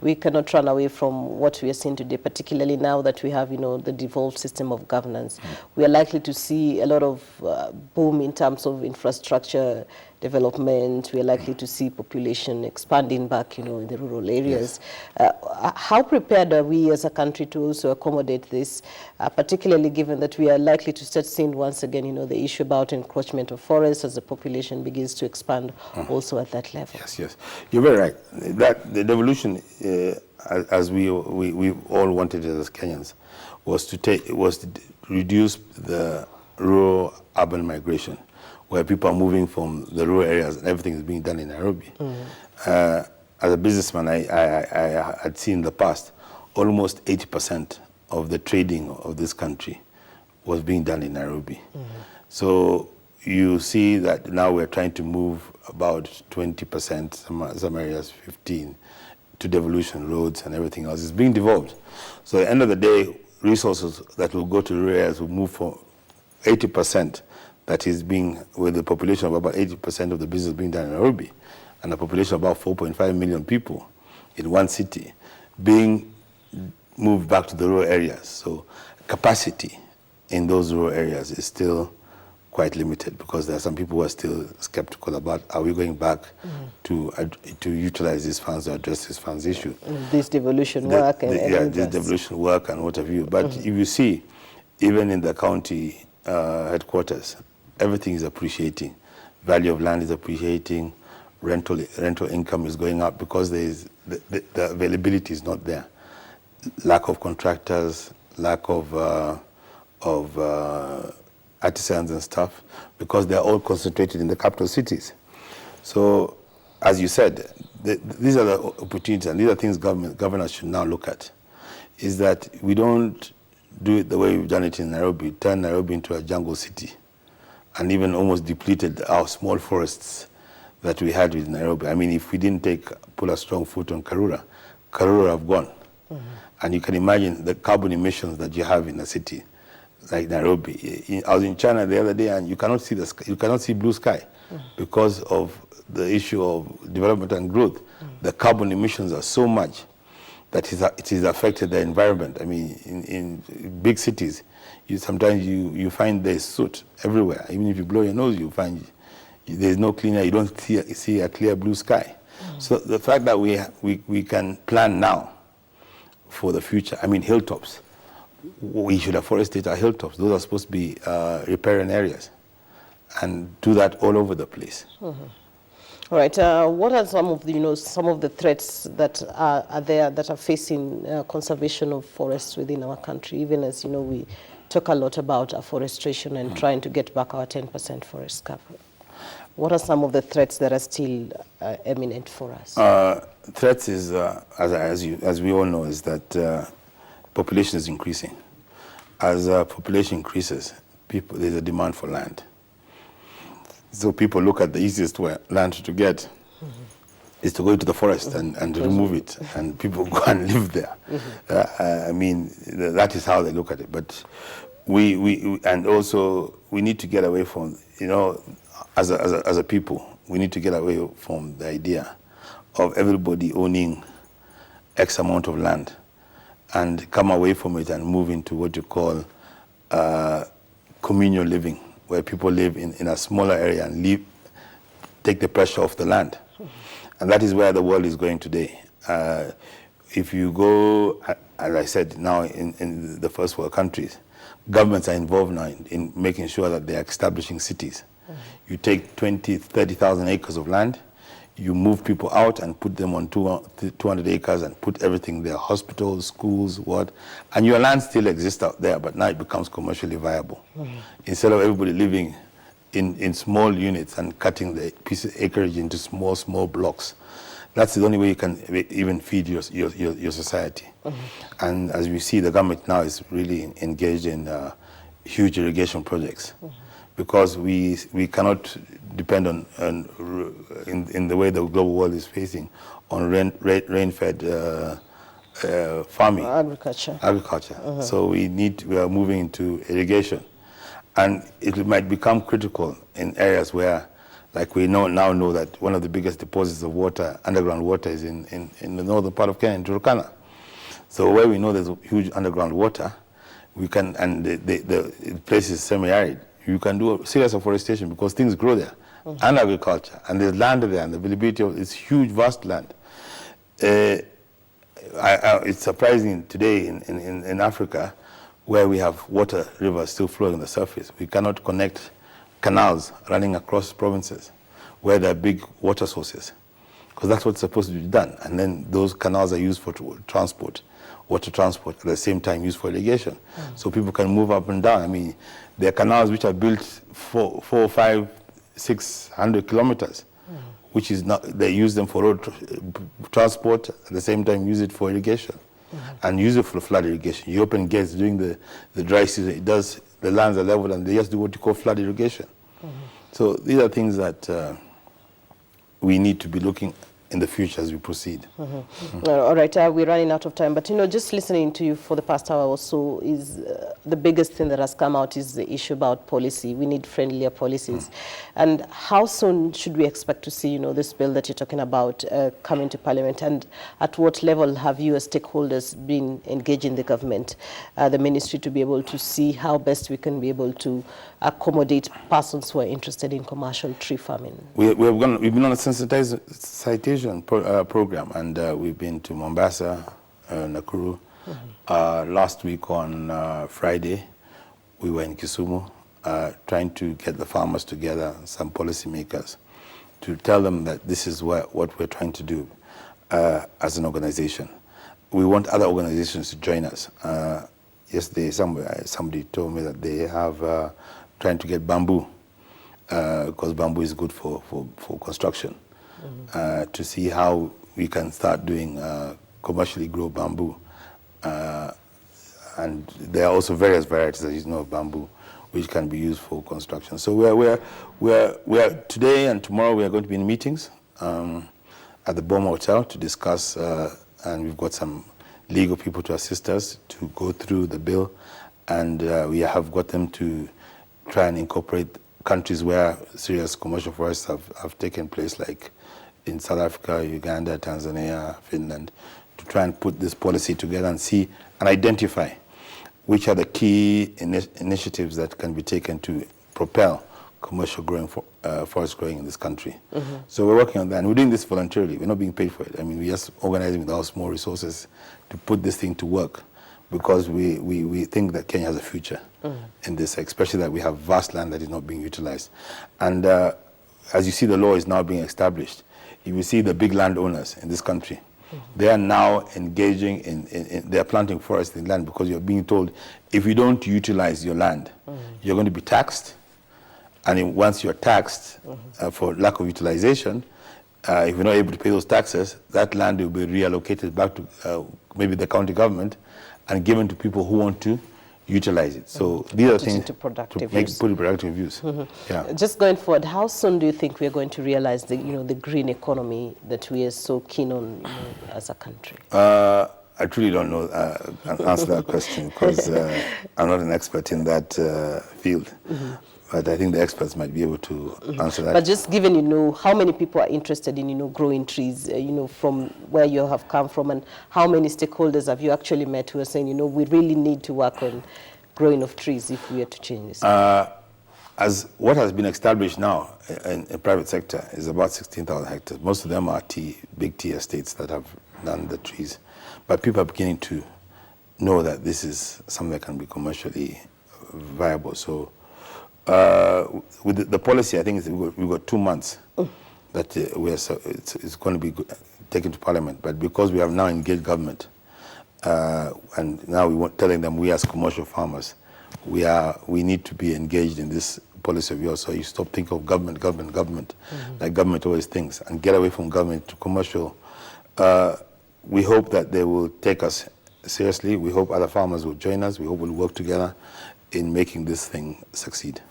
We cannot run away from what we are seeing today, particularly now that we have, the devolved system of governance. We are likely to see a lot of boom in terms of infrastructure development. We are likely to see population expanding back, in the rural areas. Yes. How prepared are we as a country to also accommodate this, particularly given that we are likely to start seeing once again, the issue about encroachment of forests as the population begins to expand also at that level? Yes. You're very right. That the devolution, as we all wanted it as Kenyans, was to reduce the rural-urban migration, where people are moving from the rural areas and everything is being done in Nairobi. As a businessman, I had seen in the past, almost 80% of the trading of this country was being done in Nairobi. So you see that now we're trying to move about 20%, some areas 15%, to devolution, roads and everything else. It's being devolved. So at the end of the day, resources that will go to rural areas will move from 80%, that is being, with the population of about 80% of the business being done in Nairobi, and a population of about 4.5 million people in one city, being moved back to the rural areas. So capacity in those rural areas is still quite limited, because there are some people who are still skeptical about, are we going back to utilize these funds or address this funds issue? This devolution work. This devolution work and what have you. But if you see, even in the county headquarters, everything is appreciating. Value of land is appreciating. Rental income is going up, because there is the availability is not there. Lack of contractors, lack of artisans and stuff, because they're all concentrated in the capital cities. So, as you said, these are the opportunities, and these are things governors should now look at, is that we don't do it the way we've done it in Nairobi, turn Nairobi into a jungle city, and even almost depleted our small forests that we had with Nairobi. I mean, if we didn't put a strong foot on Karura have gone. And you can imagine the carbon emissions that you have in a city like Nairobi. I was in China the other day, and you cannot see you cannot see blue sky because of the issue of development and growth. The carbon emissions are so much that it has affected the environment. I mean, in big cities, sometimes you find there's soot everywhere. Even if you blow your nose, you find there's no clean air. You don't see a clear blue sky. So the fact that we can plan now for the future. I mean, hilltops. We should afforestate our hilltops. Those are supposed to be riparian areas, and do that all over the place. All right. What are some of the threats that are there that are facing conservation of forests within our country? Even as we talk a lot about afforestation and trying to get back our 10% forest cover. What are some of the threats that are still imminent for us? Threats is, as we all know, is that population is increasing. As population increases, there's a demand for land. So people look at the easiest land to get is to go into the forest and remove it, and people go and live there. I mean, that is how they look at it. But we need to get away from, as a people, we need to get away from the idea of everybody owning X amount of land, and come away from it and move into what you call communal living, where people live in a smaller area and take the pressure off the land. And that is where the world is going today. If you go, as I said, now in the first world countries, governments are involved now in making sure that they are establishing cities. You take 20, 30,000 acres of land, you move people out and put them on 200 acres and put everything there, hospitals, schools, and your land still exists out there, but now it becomes commercially viable. Instead of everybody living in small units and cutting the piece of acreage into small blocks. That's the only way you can even feed your society. And as we see, the government now is really engaged in huge irrigation projects, because we cannot depend on in the way the global world is facing on rain-fed farming, agriculture. So we are moving into irrigation, and it might become critical in areas where Like we now know that one of the biggest deposits of water, underground water, is in the northern part of Kenya, in Turkana. So where we know there's huge underground water, we can, and the place is semi-arid, you can do a serious afforestation because things grow there, and agriculture, and there's land there, and the availability of it's huge, vast land. It's surprising today in Africa, where we have water rivers still flowing on the surface. We cannot connect canals running across provinces where there are big water sources, because that's what's supposed to be done. And then those canals are used for transport, water transport, at the same time used for irrigation. So people can move up and down. I mean, there are canals which are built 400, 500, 600 kilometers, which is not, they use them for road transport, at the same time use it for irrigation, and use it for flood irrigation. You open gates during the dry season, the lands are leveled, and they just do what you call flood irrigation. So these are things that we need to be looking in the future as we proceed. All right, we're running out of time, but just listening to you for the past hour or so is the biggest thing that has come out is the issue about policy. We need friendlier policies. And how soon should we expect to see, this bill that you're talking about come into Parliament? And at what level have you as stakeholders been engaging the government, the ministry, to be able to see how best we can be able to accommodate persons who are interested in commercial tree farming? We've been on a sensitization program, and we've been to Mombasa, Nakuru. Last week on Friday, we were in Kisumu, trying to get the farmers together, some policymakers, to tell them that this is what we're trying to do as an organization. We want other organizations to join us. Yesterday, somebody told me that they have trying to get bamboo, because bamboo is good for construction, to see how we can start doing commercially grow bamboo. And there are also various varieties, as of bamboo, which can be used for construction. So we're today and tomorrow we are going to be in meetings at the Boma Hotel to discuss, and we've got some legal people to assist us to go through the bill, and we have got them to try and incorporate countries where serious commercial forests have taken place, like in South Africa, Uganda, Tanzania, Finland, to try and put this policy together and see and identify which are the key initiatives that can be taken to propel commercial forest growing in this country. So we're working on that, and we're doing this voluntarily. We're not being paid for it. I mean, we're just organizing with our small resources to put this thing to work, because we think that Kenya has a future in this, especially that we have vast land that is not being utilized. And as you see, the law is now being established. You will see the big landowners in this country. They are now engaging they are planting forests in land, because you're being told, if you don't utilize your land, you're going to be taxed. And once you're taxed for lack of utilization, if you're not able to pay those taxes, that land will be reallocated back to maybe the county government and given to people who want to utilize it. So these are things to put in productive use. Yeah. Just going forward, how soon do you think we are going to realize the the green economy that we are so keen on as a country? I truly don't know answer that question, because I'm not an expert in that field. But I think the experts might be able to answer that. But just given, how many people are interested in, growing trees, from where you have come from, and how many stakeholders have you actually met who are saying, we really need to work on growing of trees if we are to change this? As what has been established now in the private sector is about 16,000 hectares. Most of them are big tea estates that have done the trees. But people are beginning to know that this is something that can be commercially viable. So with the policy, I think we've got 2 months that it's going to be taken to Parliament. But because we have now engaged government, and now we're telling them, we as commercial farmers, we need to be engaged in this policy of yours. So you stop thinking of government, like government always thinks, and get away from government to commercial. We hope that they will take us seriously. We hope other farmers will join us. We hope we'll work together in making this thing succeed.